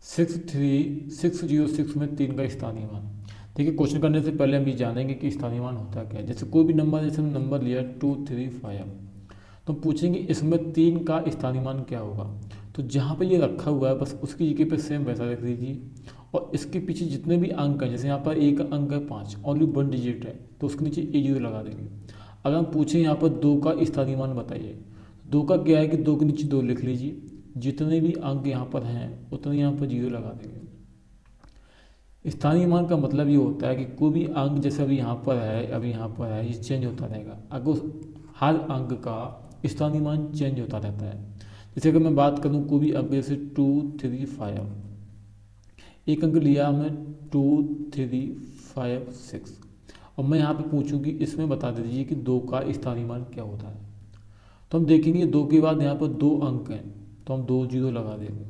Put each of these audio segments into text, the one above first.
63606 में 3 का स्थानीय मान। देखिए क्वेश्चन करने से पहले हम ये जानेंगे कि स्थानीय मान होता क्या है। जैसे कोई भी नंबर, जैसे हम नंबर लिया 235, तो हम पूछेंगे इसमें 3 का स्थानीय मान क्या होगा। तो जहाँ पे ये रखा हुआ है बस उसकी जगह पे सेम वैसा रख दीजिए, और इसके पीछे जितने भी अंक हैं, जैसे यहाँ पर एक अंक है 5, ओनली 1 डिजिट है, तो उसके नीचे A0 लगा देंगे। अगर हम पूछें यहाँ पर 2 का स्थानीय मान बताइए, 2 का क्या है कि 2 के नीचे 2 लिख लीजिए, जितने भी अंक यहाँ पर हैं उतने यहाँ पर 0 लगा देंगे। स्थानीय मान का मतलब ये होता है कि कोई भी अंक, जैसे अभी यहाँ पर है, अभी यहाँ पर है, ये चेंज होता रहेगा। अगर हर अंक का स्थानीय मान चेंज होता रहता है। जैसे अगर मैं बात करूँ कोई भी अंक, जैसे 235, एक अंक लिया हमने 2356, और मैं यहाँ पे पूछूँ कि इसमें बता दीजिए कि 2 का स्थानीय मान क्या होता है। तो हम देखेंगे 2 के बाद यहाँ पर 2 अंक हैं, तो हम 2 0 लगा देंगे।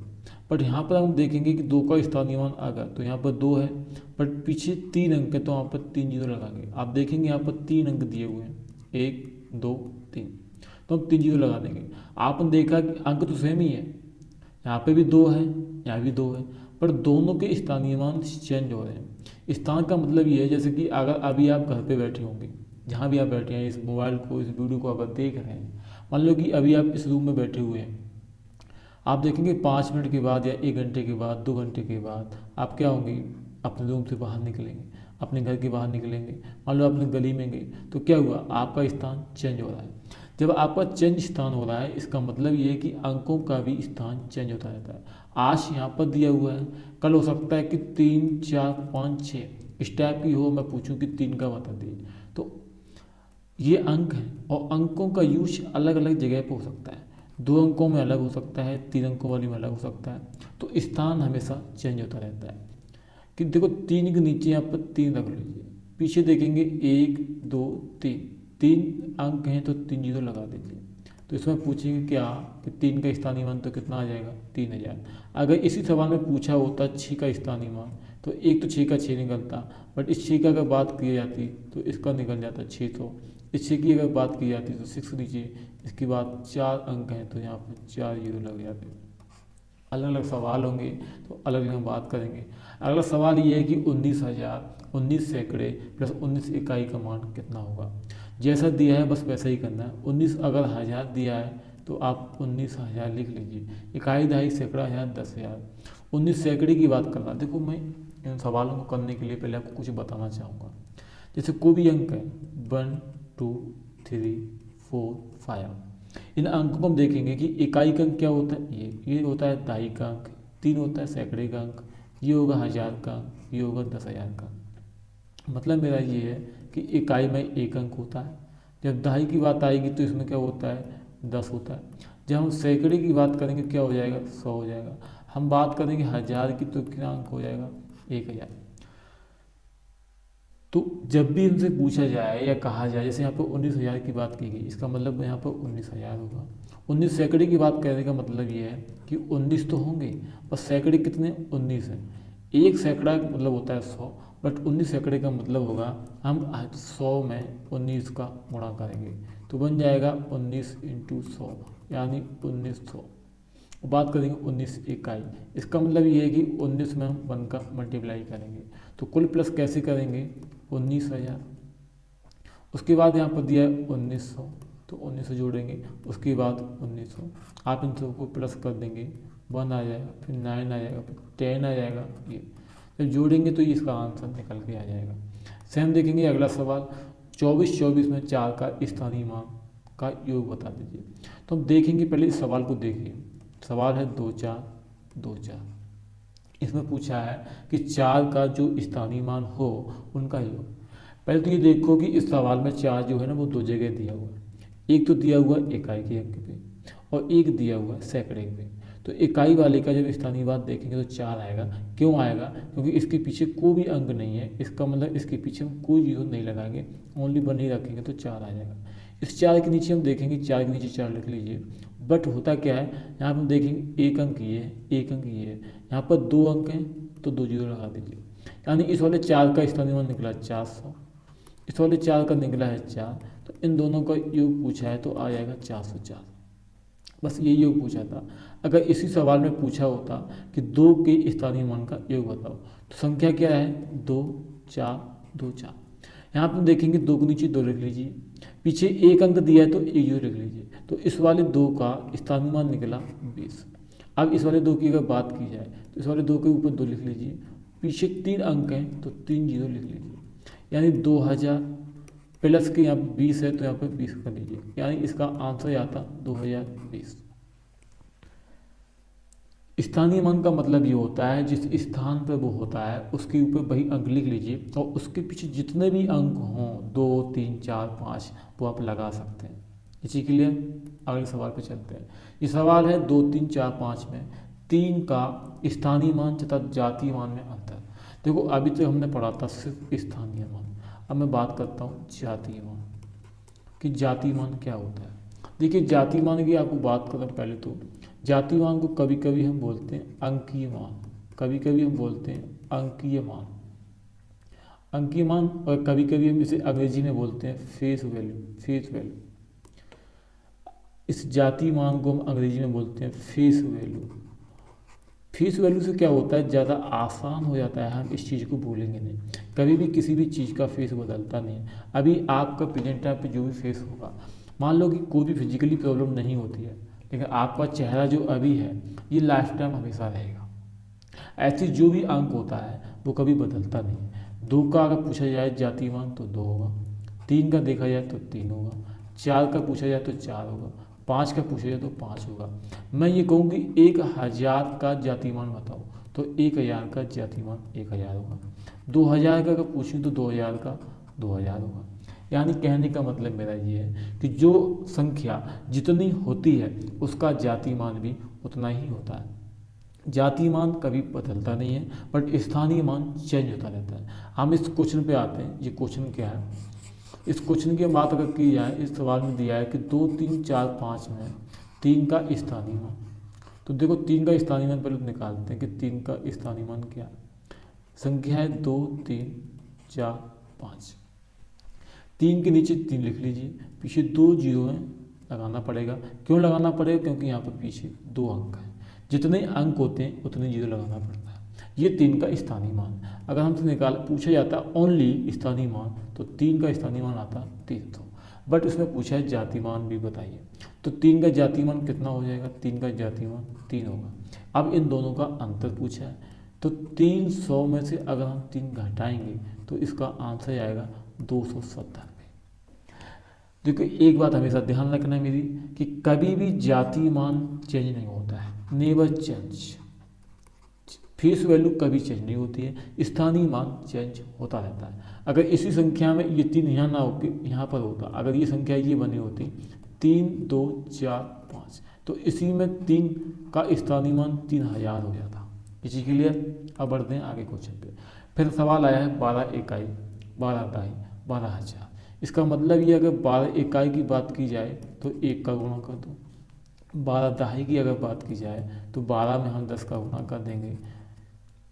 बट यहाँ पर हम देखेंगे कि 2 का स्थानीय मान आ गया, तो यहाँ पर 2 है, बट पीछे 3 अंक है, तो यहाँ पर 3 0 लगाएंगे। आप देखेंगे यहाँ पर 3 अंक दिए हुए हैं, 1 2 3, तो हम 3 0 लगा देंगे। आपने देखा कि अंक तो सेम ही है, यहाँ पे भी 2 है, यहाँ भी 2 है, पर दोनों के स्थानीय मान चेंज हो रहे हैं। स्थान का मतलब ये है, जैसे कि अगर अभी आप घर पे बैठे होंगे, जहाँ भी आप बैठे हैं, इस मोबाइल को, इस वीडियो को अगर देख रहे हैं, मान लो कि अभी आप इस रूम में बैठे हुए हैं, आप देखेंगे 5 मिनट के बाद या 1 घंटे के बाद, 2 घंटे के बाद आप क्या होंगे, अपने रूम से बाहर निकलेंगे, अपने घर के बाहर निकलेंगे, मान लो अपने गली में गए, तो क्या हुआ, आपका स्थान चेंज हो रहा है। जब आपका चेंज स्थान हो रहा है, इसका मतलब ये है कि अंकों का भी स्थान चेंज होता रहता है। आज यहाँ पर दिया हुआ है, कल हो सकता है कि 3 4 5 6 इस टाइप की हो, मैं पूछूं कि 3 का बता दिए, तो ये अंक हैं, और अंकों का यूज अलग अलग जगह पर हो सकता है। 2 अंकों में अलग हो सकता है, 3 अंकों वाली में अलग हो सकता है, तो स्थान हमेशा चेंज होता रहता है। कि देखो 3 के नीचे यहाँ पर 3 रख लीजिए, पीछे देखेंगे 1 2 3, 3 अंक हैं तो 3 0 लगा दीजिए। तो इसमें पूछेंगे क्या कि 3 का स्थानीय मान तो कितना आ जाएगा, 3000। अगर इसी सवाल में पूछा होता 6 का स्थानीय मान, तो एक तो 6 का 6 निकलता, बट इस 6 का अगर बात की जाती तो इसका निकल जाता 600। इस 6 की अगर बात की जाती तो 6 नीचे, इसके बाद 4 अंक हैं तो यहाँ पर 4 0 लग जाते। अलग अलग सवाल होंगे तो अलग अलग बात करेंगे। अगला सवाल ये है कि 19 सैकड़े प्लस 19 इकाई का मान कितना होगा। जैसा दिया है बस वैसा ही करना है। 19 अगर 1000 दिया है तो आप 19,000 लिख लीजिए। इकाई, दहाई, सैकड़ा, हजार, 10,000। 19 सैकड़े की बात करना। देखो मैं इन सवालों को करने के लिए पहले आपको कुछ बताना चाहूँगा। जैसे कोई भी अंक है 1 2 3 4 5, इन अंकों को हम देखेंगे कि इकाई का अंक क्या होता है, ये होता है दहाई का अंक, 3 होता है सैकड़े का अंक, ये होगा 1000 का अंक, ये होगा 10,000 का। मतलब मेरा ये है कि इकाई में 1 अंक होता है। जब दहाई की बात आएगी तो इसमें क्या होता है, 10 होता है। जब हम सैकड़े की बात करेंगे क्या हो जाएगा, 100 हो जाएगा। हम बात करेंगे 1000 की तो कितना अंक हो जाएगा, 1000। तो जब भी इनसे पूछा जाए या कहा जाए, जैसे यहाँ पर 19,000 की बात की गई, इसका मतलब यहाँ पर 19,000 होगा। 19 सैकड़े की बात करने का मतलब ये है कि 19 तो होंगे, पर सैकड़े कितने, 19 है। एक सैकड़ा मतलब होता है 100, बट 19 सैकड़े का मतलब होगा हम 100 में 19 का गुणा करेंगे, तो बन जाएगा 19 × 100 यानी 1900। बात करेंगे 19 इकाई, इसका मतलब ये है कि 19 में हम 1 का मल्टीप्लाई करेंगे, तो कुल प्लस कैसे करेंगे, 19,000। उसके बाद यहाँ पर दिया है 1900, तो 1900 जोड़ेंगे, उसके बाद 1900, आप इन सबको प्लस कर देंगे, 1 आ जाएगा, फिर 9 आ जाएगा, फिर 10 आ जाएगा। ये जब जोड़ेंगे तो ये इसका आंसर निकल के आ जाएगा। सेम देखेंगे अगला सवाल, 24 में 4 का स्थानीय मान का योग बता दीजिए। तो हम देखेंगे, पहले इस सवाल को देखिए। सवाल है 2 4 2 4। इसमें पूछा है कि 4 का जो स्थानीय मान हो उनका योग। पहले तो ये देखो कि इस सवाल में 4 जो है ना वो 2 जगह दिया हुआ है। एक तो दिया हुआ है इकाई के अंक पे, और एक दिया हुआ है सैकड़े पे। तो इकाई वाले का जब स्थानीय मान देखेंगे तो 4 आएगा। क्यों आएगा, क्योंकि इसके पीछे कोई भी अंक नहीं है, इसका मतलब इसके पीछे हम कोई जीरो नहीं लगाएंगे, ओनली 1 ही रखेंगे तो 4 आ जाएगा। इस 4 के नीचे हम देखेंगे, 4 के नीचे 4 लिख लीजिए। बट होता क्या है, यहाँ पर हम देखेंगे 1 अंक ये है, 1 अंक ये है, यहाँ पर 2 अंक हैं तो 2 जीरो लगा दीजिए। यानी इस वाले 4 का स्थानीय मान निकला 400, इस वाले 4 का निकला है 4, तो इन दोनों का योग पूछा है तो आ जाएगा 404। बस ये योग पूछा था। अगर इसी सवाल में पूछा होता कि 2 के स्थानीय मान का योग बताओ, तो संख्या क्या है 2 4 2 4। यहाँ पर देखेंगे 2 के नीचे 2 लिख लीजिए, पीछे एक अंक दिया है तो एक जीरो लिख लीजिए। तो इस वाले 2 का स्थानीय मान निकला 20। अब इस वाले 2 की अगर बात की जाए तो इस वाले 2 के ऊपर 2 लिख लीजिए, पीछे 3 अंक हैं तो 3 जीरो लिख लीजिए, यानी 2000 प्लस के यहाँ पे 20 है तो यहाँ पे 20 कर लीजिए, यानी इसका आंसर आता 2020। स्थानीय मान का मतलब ये होता है जिस स्थान पर वो होता है उसके ऊपर वही अंक लिख लीजिए और उसके पीछे जितने भी अंक हों 2 3 4 5 वो आप लगा सकते हैं। इसी के लिए अगले सवाल पे चलते हैं। ये सवाल है 2 3 4 5 में 3 का स्थानीय मान तथा जातीय मान में अंतर। देखो अभी तो हमने पढ़ा था सिर्फ स्थानीय मान, अब मैं बात करता हूँ जातीय मान कि जातीय मान क्या होता है। देखिए जातीय मान की आपको बात करें पहले तो जातीय मान को कभी कभी हम बोलते हैं अंकीय मान, कभी कभी हम बोलते हैं अंकीय मान, अंकीय मान, और कभी कभी हम इसे अंग्रेजी में बोलते हैं फेस वैल्यू, फेस वैल्यू। इस जातीय मान को हम अंग्रेजी में बोलते हैं फेस वैल्यू। फेस वैल्यू से क्या होता है, ज़्यादा आसान हो जाता है, हम इस चीज़ को भूलेंगे नहीं, कभी भी किसी भी चीज़ का फेस बदलता नहीं है। अभी आपका प्रेजेंट टाइम पे जो भी फेस होगा, मान लो कि कोई भी फिजिकली प्रॉब्लम नहीं होती है, लेकिन आपका चेहरा जो अभी है ये लाइफ टाइम हमेशा रहेगा। ऐसे जो भी अंक होता है वो कभी बदलता नहीं है। 2 का अगर पूछा जाए जातीय मान तो 2 होगा, 3 का देखा जाए तो 3 होगा, 4 का पूछा जाए तो 4 होगा, 5 का पूछा जाए तो 5 होगा। मैं ये कहूँ कि 1000 का जातीय मान बताओ तो 1000 का जातीय मान 1000 होगा। 2000 का अगर पूछूँ तो 2000 का 2000 होगा। यानी कहने का मतलब मेरा ये है कि जो संख्या जितनी होती है उसका जातीय मान भी उतना ही होता है। जातीय मान कभी बदलता नहीं है, बट स्थानीय मान चेंज होता रहता है। हम इस क्वेश्चन पे आते हैं। ये क्वेश्चन क्या है, इस क्वेश्चन की बात अगर की जाए, इस सवाल में दिया है कि 2 3 4 5 में 3 का स्थानीय मान। तो देखो 3 का स्थानीय मान पहले निकालते हैं कि 3 का स्थानीय मान क्या है। संख्या है 2 3 4 5, 3 के नीचे 3 लिख लीजिए, पीछे 2 जीरो हैं, लगाना पड़ेगा। क्यों लगाना पड़ेगा, क्योंकि यहाँ पर पीछे 2 अंक हैं, जितने अंक होते हैं उतने जीरो लगाना पड़ता है। ये 3 का स्थानीय मान। अगर हमसे पूछा जाता ओनली स्थानीय मान तो 3 का स्थानीय मान आता 300, बट इसमें पूछा है जातीय मान भी बताइए, तो 3 का जातीय मान कितना हो जाएगा, 3 का जातीय मान 3 होगा। अब इन दोनों का अंतर पूछा है तो 300 में से अगर हम 3 घटाएंगे तो इसका आंसर आएगा 270। देखो एक बात हमेशा ध्यान रखना है मेरी कि कभी भी जातीय मान चेंज नहीं होता है, नेवर चेंज। फेस वैल्यू कभी चेंज नहीं होती है, स्थानीय मान चेंज होता रहता है। अगर इसी संख्या में ये 3 यहाँ ना होकर यहाँ पर होता, अगर ये संख्या ये बनी होती 3 2 4 5, तो इसी में 3 का स्थानीय मान 3000 हो जाता। इसी के लिए अब बढ़ते हैं आगे क्वेश्चन पे। फिर सवाल आया है 12 इकाई 12 दहाई 12000। इसका मतलब ये अगर 12 इकाई की बात की जाए तो 1 का गुणा कर दो, 12 दहाई की अगर बात की जाए तो 12 में हम 10 का गुणा कर देंगे,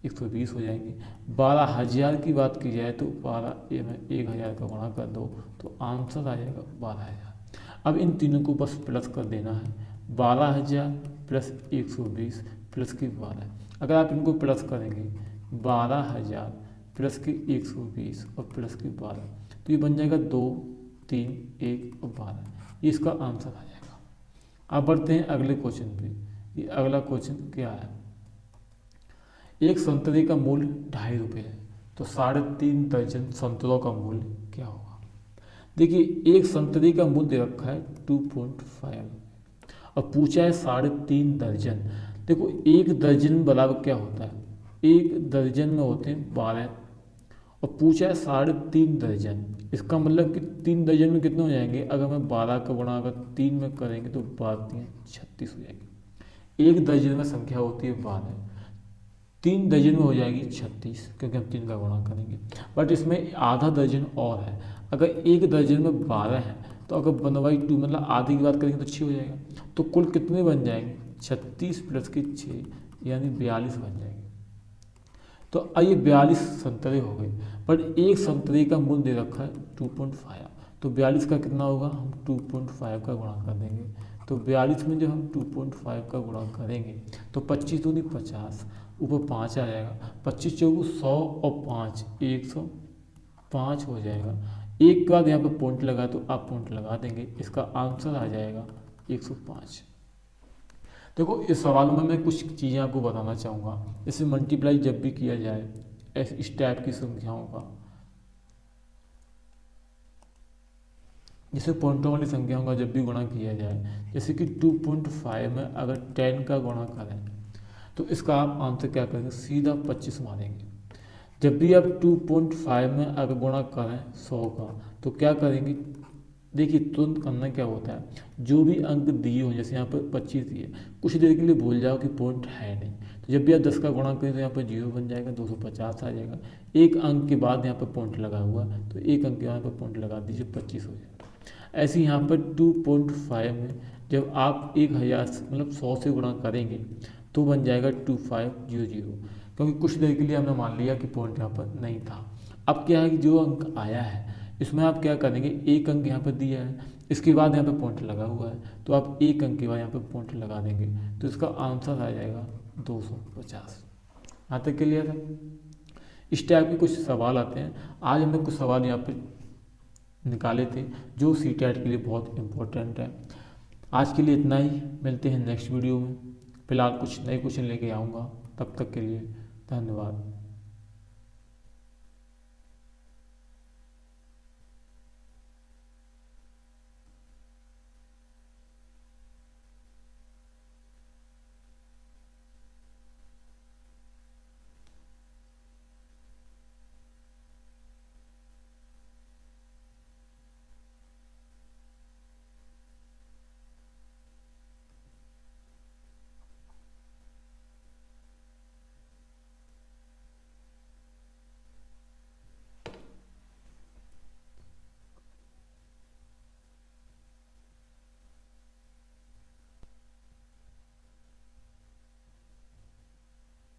120 हो जाएंगे। 12000 की बात की जाए तो 12 में 1000 का गुणा कर दो तो आंसर आ जाएगा 12000। अब इन तीनों को बस प्लस कर देना है, 12000 प्लस 120 प्लस की 12। अगर आप इनको प्लस करेंगे 12000 प्लस की 120 और प्लस की 12 तो ये बन जाएगा 2 3 1 और 12, ये इसका आंसर आ जाएगा। अब बढ़ते हैं अगले क्वेश्चन पे। ये अगला क्वेश्चन क्या है, एक संतरे का मूल्य 2.5 रुपये है तो 3.5 दर्जन संतरों का मूल्य क्या होगा। देखिए एक संतरे का मूल्य रखा है 2.5 और पूछा है 3.5 दर्जन। देखो एक दर्जन बराबर क्या होता है, एक दर्जन में होते हैं 12 और पूछा है 3.5 दर्जन। इसका मतलब कि 3 दर्जन में कितने हो जाएंगे, अगर मैं 12 का गुणा अगर 3 में करेंगे तो 12 36 हो जाएंगे। एक दर्जन में संख्या होती है 12, 3 दर्जन में हो जाएगी 36 क्योंकि हम 3 का गुणा करेंगे। बट इसमें आधा दर्जन और है, अगर एक दर्जन में 12 है तो अगर 1/2 मतलब आधी की बात करेंगे तो 6 हो जाएगा। तो कुल कितने बन जाएंगे, 36 प्लस के 6 यानी 42 बन जाएंगे। तो आइए 42 संतरे हो गए, पर एक संतरे का मूल्य दे रखा है 2.5, तो 42 का कितना होगा, हम 2.5 का गुणा कर देंगे तो 42 में जब हम 2.5 का गुणा करेंगे तो 25 दूनी 50, ऊपर 5 आ जाएगा, 25 चौगु 100 और 5 105 हो जाएगा। एक के बाद यहाँ पे पॉइंट लगा तो आप पॉइंट लगा देंगे, इसका आंसर आ जाएगा 105। देखो इस सवाल में मैं कुछ चीज़ें आपको बताना चाहूँगा। इसे मल्टीप्लाई जब भी किया जाए इस टाइप की संख्याओं का, जैसे पॉइंटों वाली संख्याओं का जब भी गुणा किया जाए, जैसे कि 2.5 में अगर 10 का गुणा करें तो इसका आप आंसर क्या करेंगे, सीधा 25 मारेंगे। जब भी आप 2.5 में अगर गुणा करें 100 का तो क्या करेंगे, देखिए तुरंत करना क्या होता है, जो भी अंक दिए हो, जैसे यहाँ पर 25 दिए, कुछ देर के लिए भूल जाओ कि पॉइंट है नहीं, तो जब भी आप 10 का गुणा करें तो यहाँ पर 0 बन जाएगा, 250 आ जाएगा। एक अंक के बाद यहाँ पर पॉइंट लगा हुआ है तो एक अंक के यहाँ पर पॉइंट लगा दीजिए, 25 हो जाएगा। ऐसे यहाँ पर 2.5 में जब आप 1000 मतलब 100 से गुणा करेंगे तो बन जाएगा 2500, क्योंकि कुछ देर के लिए हमने मान लिया कि पॉइंट यहाँ पर नहीं था। अब क्या है कि जो अंक आया है इसमें आप क्या करेंगे, एक अंक यहाँ पर दिया है, इसके बाद यहाँ पे पॉइंट लगा हुआ है तो आप एक अंक के बाद यहाँ पे पॉइंट लगा देंगे तो इसका आंसर आ जाएगा 250। यहाँ तक क्लियर है। इस टाइप के कुछ सवाल आते हैं। आज हमने कुछ सवाल यहाँ पे निकाले थे जो CTET के लिए बहुत इम्पोर्टेंट है। आज के लिए इतना ही, मिलते हैं नेक्स्ट वीडियो में। फिलहाल कुछ नए क्वेश्चन लेके आऊँगा, तब तक के लिए धन्यवाद।